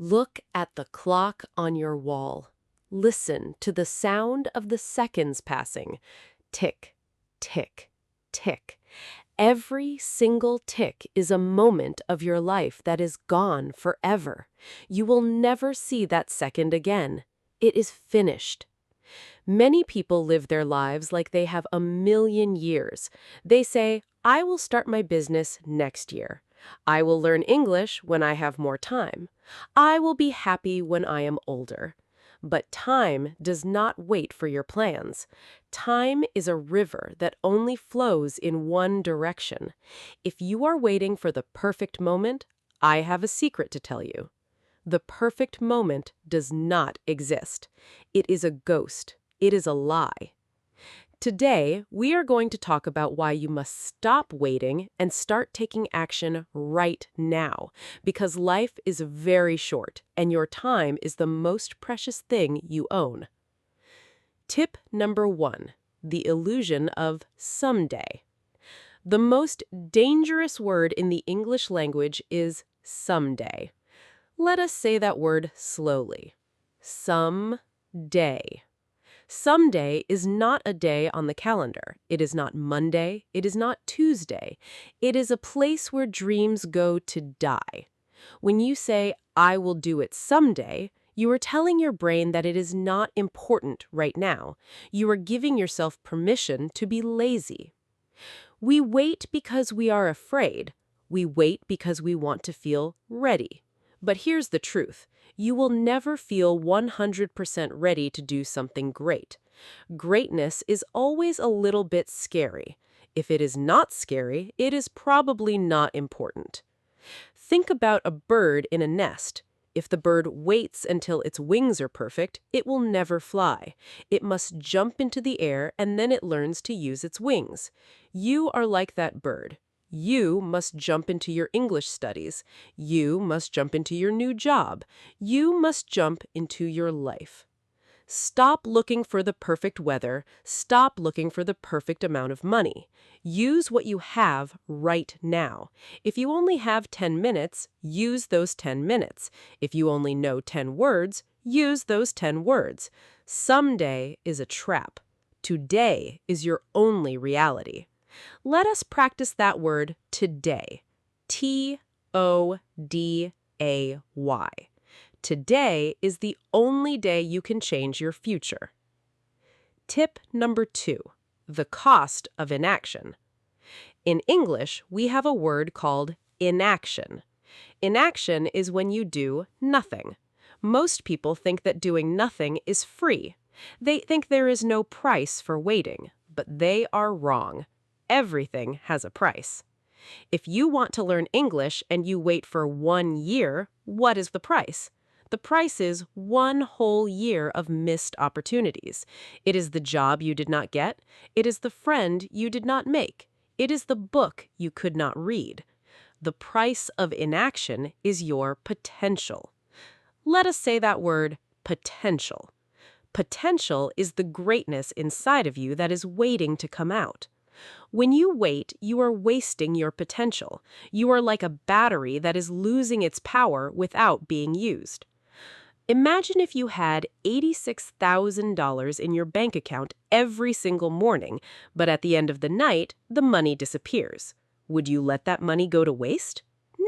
Look at the clock on your wall. Listen to the sound of the seconds passing. Tick, tick, tick. Every single tick is a moment of your life that is gone forever. You will never see that second again. It is finished. Many people live their lives like they have a million years. They say, I will start my business next year. I will learn English when I have more time. I will be happy when I am older. But time does not wait for your plans. Time is a river that only flows in one direction. If you are waiting for the perfect moment, I have a secret to tell you. The perfect moment does not exist. It is a ghost. It is a lie. Today, we are going to talk about why you must stop waiting and start taking action right now, because life is very short and your time is the most precious thing you own. Tip number 1, the illusion of someday. The most dangerous word in the English language is someday. Let us say that word slowly. Someday. Someday is not a day on the calendar. It is not Monday. It is not Tuesday. It is a place where dreams go to die. When you say, I will do it someday, you are telling your brain that it is not important right now. You are giving yourself permission to be lazy. We wait because we are afraid. We wait because we want to feel ready. But here's the truth. You will never feel 100% ready to do something great. Greatness is always a little bit scary. If it is not scary, it is probably not important. Think about a bird in a nest. If the bird waits until its wings are perfect, it will never fly. It must jump into the air and then it learns to use its wings. You are like that bird. You must jump into your English studies. You must jump into your new job. You must jump into your life. Stop looking for the perfect weather. Stop looking for the perfect amount of money. Use what you have right now. If you only have 10 minutes, use those 10 minutes. If you only know 10 words, use those 10 words. Someday is a trap. Today is your only reality. Let us practice that word today. Today. Today is the only day you can change your future. Tip number 2, the cost of inaction. In English, we have a word called inaction. Inaction is when you do nothing. Most people think that doing nothing is free. They think there is no price for waiting, but they are wrong. Everything has a price. If you want to learn English and you wait for 1 year, what is the price? The price is 1 whole year of missed opportunities. It is the job you did not get. It is the friend you did not make. It is the book you could not read. The price of inaction is your potential. Let us say that word, potential. Potential is the greatness inside of you that is waiting to come out. When you wait, you are wasting your potential. You are like a battery that is losing its power without being used. Imagine if you had $86,000 in your bank account every single morning, but at the end of the night, the money disappears. Would you let that money go to waste?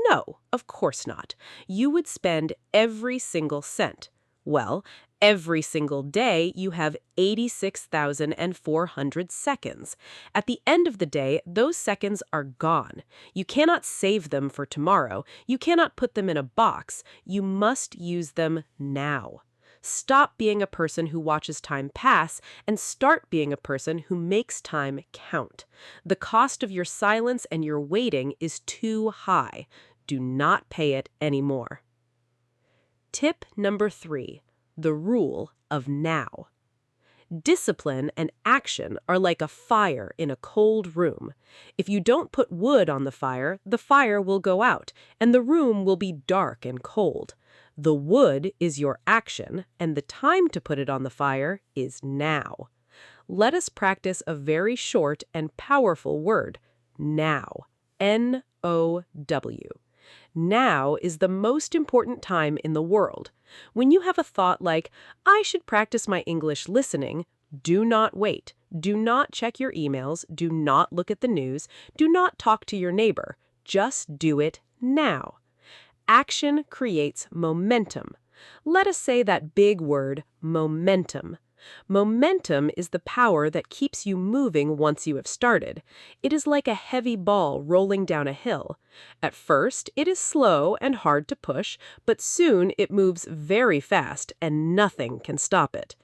No, of course not. You would spend every single cent. Well, every single day you have 86,400 seconds. At the end of the day, those seconds are gone. You cannot save them for tomorrow. You cannot put them in a box. You must use them now. Stop being a person who watches time pass and start being a person who makes time count. The cost of your silence and your waiting is too high. Do not pay it anymore. Tip number 3, the rule of now. Discipline and action are like a fire in a cold room. If you don't put wood on the fire will go out, and the room will be dark and cold. The wood is your action, and the time to put it on the fire is now. Let us practice a very short and powerful word, now. N-O-W. Now is the most important time in the world. When you have a thought like, I should practice my English listening, do not wait. Do not check your emails. Do not look at the news. Do not talk to your neighbor. Just do it now. Action creates momentum. Let us say that big word, momentum. Momentum is the power that keeps you moving once you have started. It is like a heavy ball rolling down a hill. At first, it is slow and hard to push, but soon it moves very fast and nothing can stop it.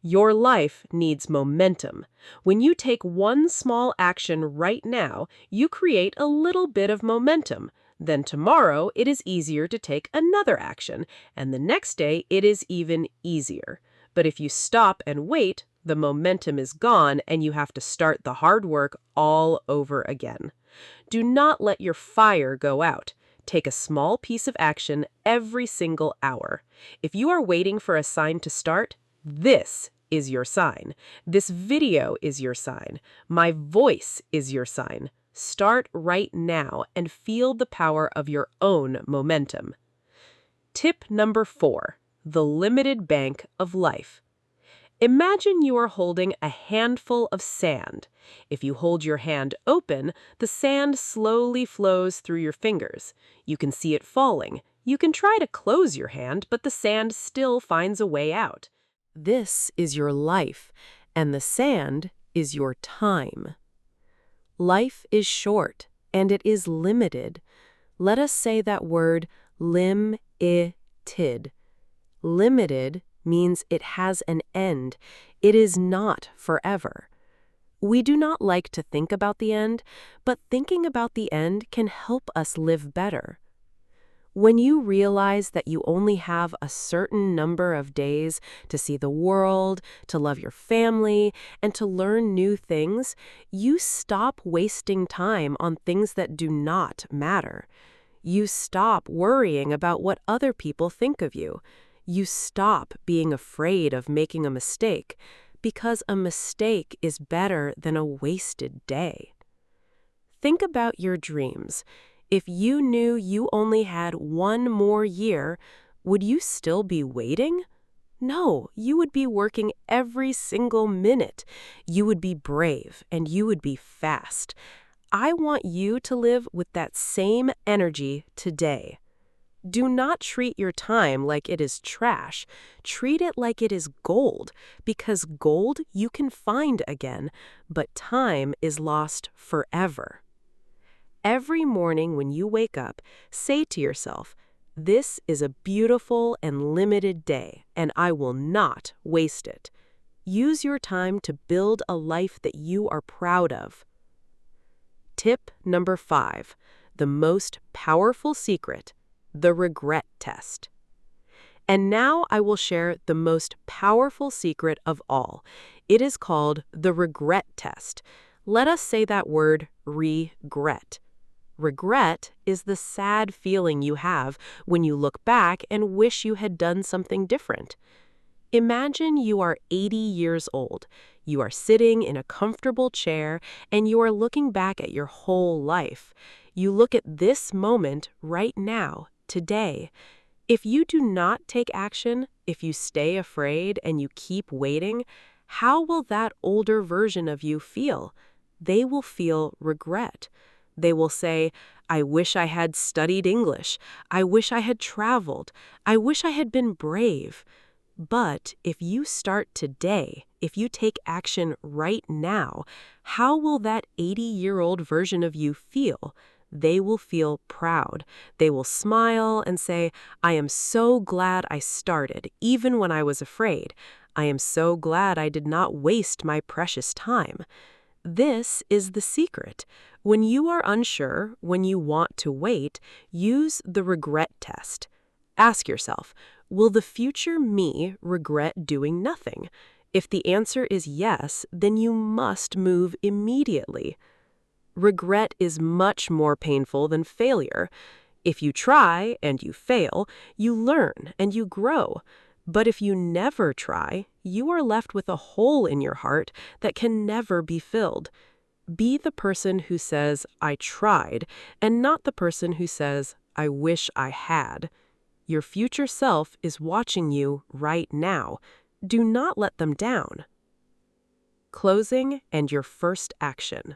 Your life needs momentum. When you take one small action right now, you create a little bit of momentum. Then tomorrow, it is easier to take another action, and the next day, it is even easier. But if you stop and wait, the momentum is gone and you have to start the hard work all over again. Do not let your fire go out. Take a small piece of action every single hour. If you are waiting for a sign to start, this is your sign. This video is your sign. My voice is your sign. Start right now and feel the power of your own momentum. Tip number 4. The limited bank of life. Imagine you are holding a handful of sand. If you hold your hand open, the sand slowly flows through your fingers. You can see it falling. You can try to close your hand, but the sand still finds a way out. This is your life, and the sand is your time. Life is short, and it is limited. Let us say that word, limited. Limited means it has an end. It is not forever. We do not like to think about the end, but thinking about the end can help us live better. When you realize that you only have a certain number of days to see the world, to love your family, and to learn new things, you stop wasting time on things that do not matter. You stop worrying about what other people think of you. You stop being afraid of making a mistake, because a mistake is better than a wasted day. Think about your dreams. If you knew you only had one more year, would you still be waiting? No, you would be working every single minute. You would be brave and you would be fast. I want you to live with that same energy today. Do not treat your time like it is trash. Treat it like it is gold, because gold you can find again, but time is lost forever. Every morning when you wake up, say to yourself, this is a beautiful and limited day, and I will not waste it. Use your time to build a life that you are proud of. Tip number 5, the most powerful secret, the regret test. And now I will share the most powerful secret of all. It is called the regret test. Let us say that word, regret. Regret is the sad feeling you have when you look back and wish you had done something different. Imagine you are 80 years old. You are sitting in a comfortable chair and you are looking back at your whole life. You look at this moment right now, today. If you do not take action, if you stay afraid and you keep waiting, how will that older version of you feel? They will feel regret. They will say, I wish I had studied English. I wish I had traveled. I wish I had been brave. But if you start today, if you take action right now, how will that 80-year-old version of you feel? They will feel proud. They will smile and say, I am so glad I started, even when I was afraid. I am so glad I did not waste my precious time. This is the secret. When you are unsure, when you want to wait, use the regret test. Ask yourself, will the future me regret doing nothing? If the answer is yes, then you must move immediately. Regret is much more painful than failure. If you try and you fail, you learn and you grow. But if you never try, you are left with a hole in your heart that can never be filled. Be the person who says, I tried, and not the person who says, I wish I had. Your future self is watching you right now. Do not let them down. Closing and your first action.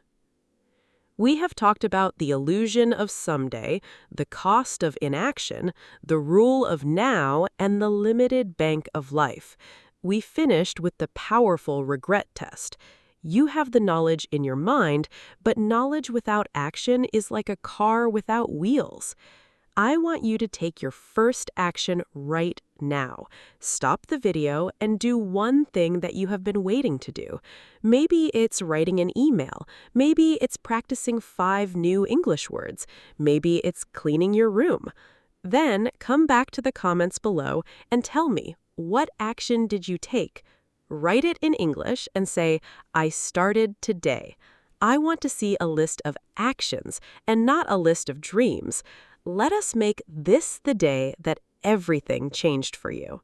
We have talked about the illusion of someday, the cost of inaction, the rule of now, and the limited bank of life. We finished with the powerful regret test. You have the knowledge in your mind, but knowledge without action is like a car without wheels. I want you to take your first action right now. Stop the video and do one thing that you have been waiting to do. Maybe it's writing an email. Maybe it's practicing 5 new English words. Maybe it's cleaning your room. Then come back to the comments below and tell me, what action did you take? Write it in English and say, I started today. I want to see a list of actions and not a list of dreams. Let us make this the day that everything changed for you.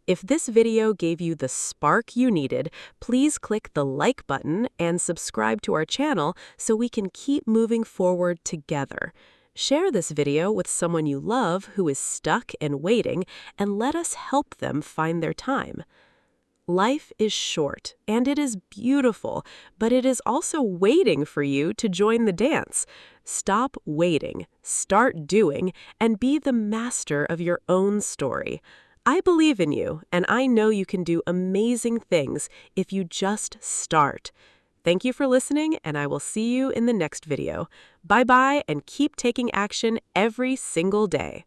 If this video gave you the spark you needed, please click the like button and subscribe to our channel so we can keep moving forward together. Share this video with someone you love who is stuck and waiting, and let us help them find their time. Life is short, and it is beautiful, but it is also waiting for you to join the dance. Stop waiting, start doing, and be the master of your own story. I believe in you, and I know you can do amazing things if you just start. Thank you for listening, and I will see you in the next video. Bye-bye, and keep taking action every single day.